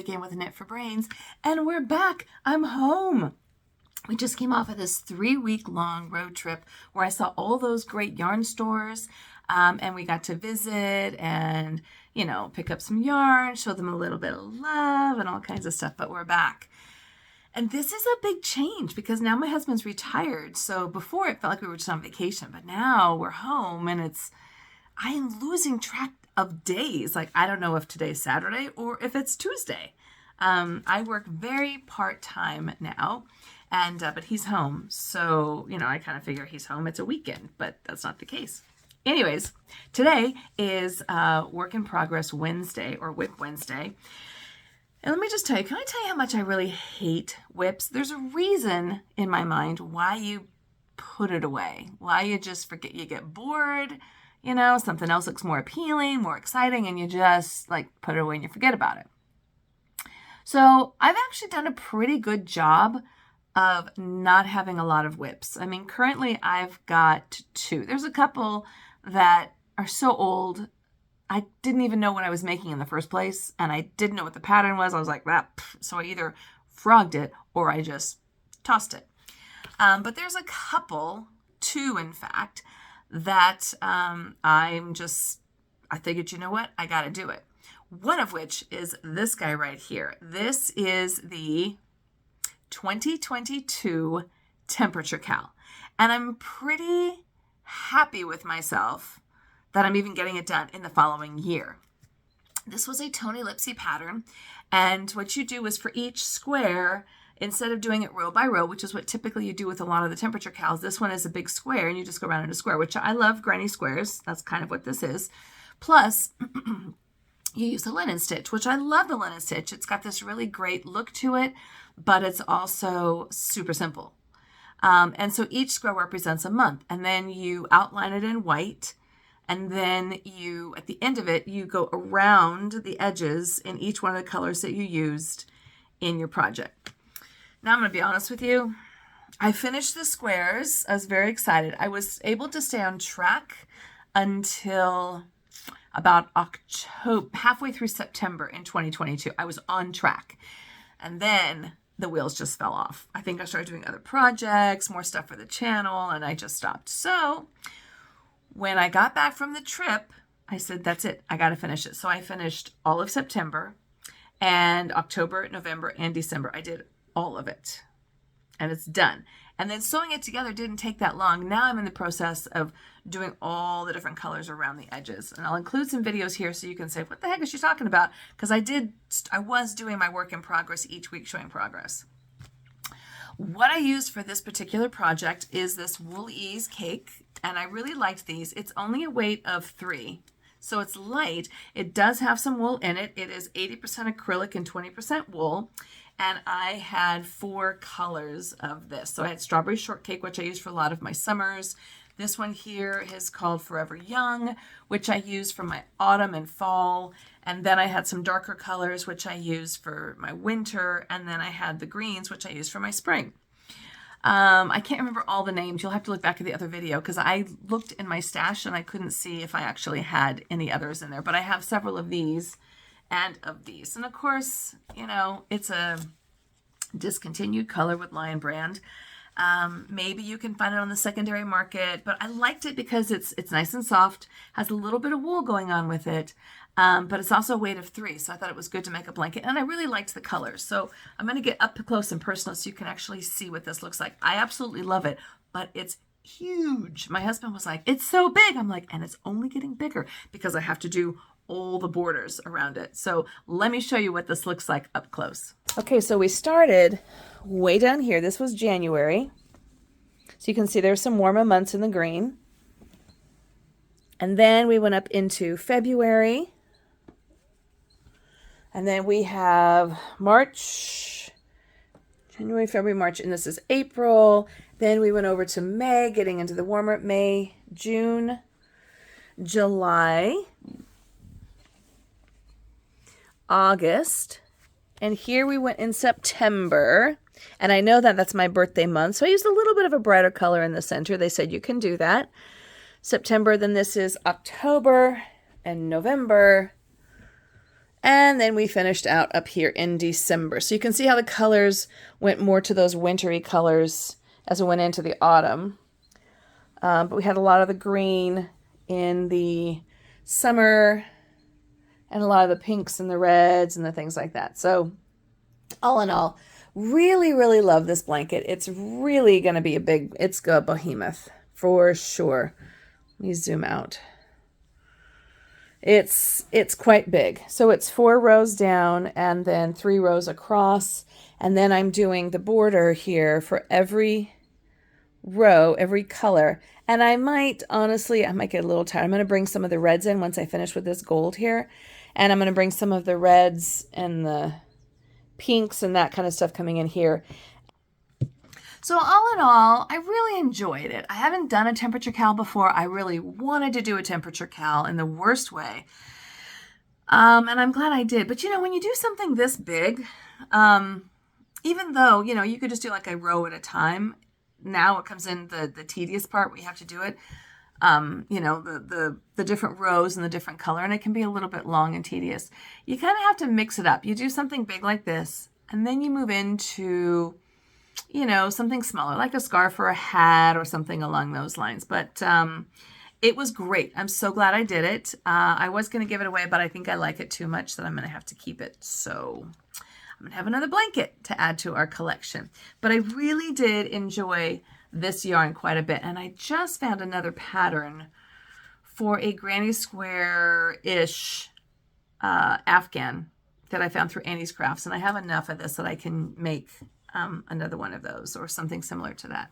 again with Knit for Brains, and we're back. I'm home. We just came off of this 3-week-long road trip where I saw all those great yarn stores, and we got to visit and, you know, pick up some yarn, show them a little bit of love and all kinds of stuff, but we're back. And this is a big change because now my husband's retired. So before it felt like we were just on vacation, but now we're home and I am losing track of days. Like, I don't know if today's Saturday or if it's Tuesday. I work very part-time now, and but he's home. So, you know, I kind of figure he's home. It's a weekend, but that's not the case. Anyways, today is Work in Progress Wednesday, or WIP Wednesday. And let me just tell you, can I tell you how much I really hate WIPs? There's a reason in my mind why you put it away, why you just forget, you get bored, you know, something else looks more appealing, more exciting, and you just like put it away and you forget about it. So I've actually done a pretty good job of not having a lot of WIPs. I mean, currently I've got 2. There's a couple that are so old, I didn't even know what I was making in the first place, and I didn't know what the pattern was. I was like, that. So I either frogged it or I just tossed it. But there's a couple, 2 in fact, that I figured, you know what, I got to do it. One of which is this guy right here. This is the 2022 Temperature Cal. And I'm pretty happy with myself that I'm even getting it done in the following year. This was a Toni Lipsey pattern, and what you do is for each square, instead of doing it row by row, which is what typically you do with a lot of the temperature cals, this one is a big square and you just go around in a square, which I love granny squares. That's kind of what this is. Plus, you use the linen stitch, which I love the linen stitch. It's got this really great look to it, but it's also super simple. And so each square represents a month, and then you outline it in white. And then you, at the end of it, you go around the edges in each one of the colors that you used in your project. Now I'm going to be honest with you. I finished the squares. I was very excited. I was able to stay on track until about October, halfway through September in 2022. I was on track. And then the wheels just fell off. I think I started doing other projects, more stuff for the channel, and I just stopped. So when I got back from the trip, I said, that's it. I got to finish it. So I finished all of September and October, November, and December. I did all of it and it's done. And then sewing it together didn't take that long. Now I'm in the process of doing all the different colors around the edges. And I'll include some videos here so you can say, what the heck is she talking about? Because I was doing my work in progress each week, showing progress. What I used for this particular project is this Wool Ease cake, and I really liked these. It's only a weight of 3, so it's light. It does have some wool in it. It is 80% acrylic and 20% wool, and I had 4 colors of this. So I had Strawberry Shortcake, which I use for a lot of my summers. This one here is called Forever Young, which I use for my autumn and fall. And then I had some darker colors, which I use for my winter. And then I had the greens, which I use for my spring. I can't remember all the names. You'll have to look back at the other video because I looked in my stash and I couldn't see if I actually had any others in there. But I have several of these and of these. And of course, you know, it's a discontinued color with Lion Brand. Maybe you can find it on the secondary market, but I liked it because it's nice and soft, has a little bit of wool going on with it, but it's also a weight of 3, so I thought it was good to make a blanket, and I really liked the colors. So I'm going to get up close and personal so you can actually see what this looks like. I absolutely love it, but it's huge. My husband was like, it's so big. I'm like, and it's only getting bigger because I have to do all the borders around it. So let me show you what this looks like up close. Okay, so we started way down here. This was January. So you can see there's some warmer months in the green. And then we went up into February. And then we have March, January, February, March, and this is April. Then we went over to May, getting into the warmer May, June, July, August, and here we went in September, and I know that that's my birthday month, so I used a little bit of a brighter color in the center. They said you can do that. September, then this is October and November, And then we finished out up here in December. So you can see how the colors went more to those wintry colors as we went into the autumn. But we had a lot of the green in the summer and a lot of the pinks and the reds and the things like that. So all in all, really, really love this blanket. It's really going to be it's a behemoth for sure. Let me zoom out. It's quite big. So it's 4 rows down and then 3 rows across. And then I'm doing the border here for every row, every color. And I might get a little tired. I'm going to bring some of the reds in once I finish with this gold here. And I'm going to bring some of the reds and the pinks and that kind of stuff coming in here. So all in all, I really enjoyed it. I haven't done a temperature cal before. I really wanted to do a temperature cal in the worst way. And I'm glad I did. But, when you do something this big, even though, you could just do like a row at a time, now it comes in the tedious part where you have to do it. The different rows and the different color, and it can be a little bit long and tedious. You kind of have to mix it up. You do something big like this, and then you move into something smaller, like a scarf or a hat or something along those lines. But it was great. I'm so glad I did it. I was going to give it away, but I think I like it too much that I'm going to have to keep it. So I'm going to have another blanket to add to our collection. But I really did enjoy this yarn quite a bit. And I just found another pattern for a granny square-ish Afghan that I found through Annie's Crafts. And I have enough of this that I can make another one of those or something similar to that.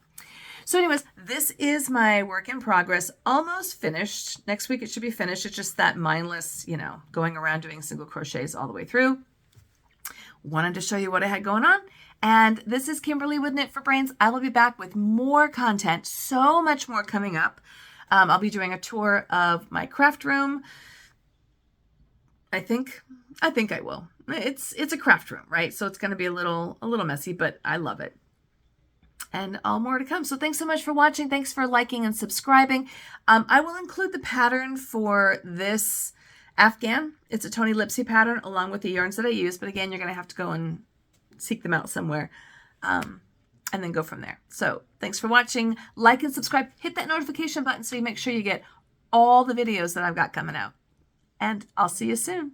So anyways, this is my work in progress, almost finished. Next week it should be finished. It's just that mindless, going around doing single crochets all the way through. Wanted to show you what I had going on. And this is Kimberly with Knit for Brains. I will be back with more content, so much more coming up. I'll be doing a tour of my craft room. I think I will. It's a craft room, right? So it's going to be a little messy, but I love it. And all more to come. So thanks so much for watching. Thanks for liking and subscribing. I will include the pattern for this Afghan. It's a Toni Lipsey pattern along with the yarns that I use. But again, you're going to have to go and seek them out somewhere and then go from there. So thanks for watching. Like and subscribe. Hit that notification button so you make sure you get all the videos that I've got coming out. And I'll see you soon.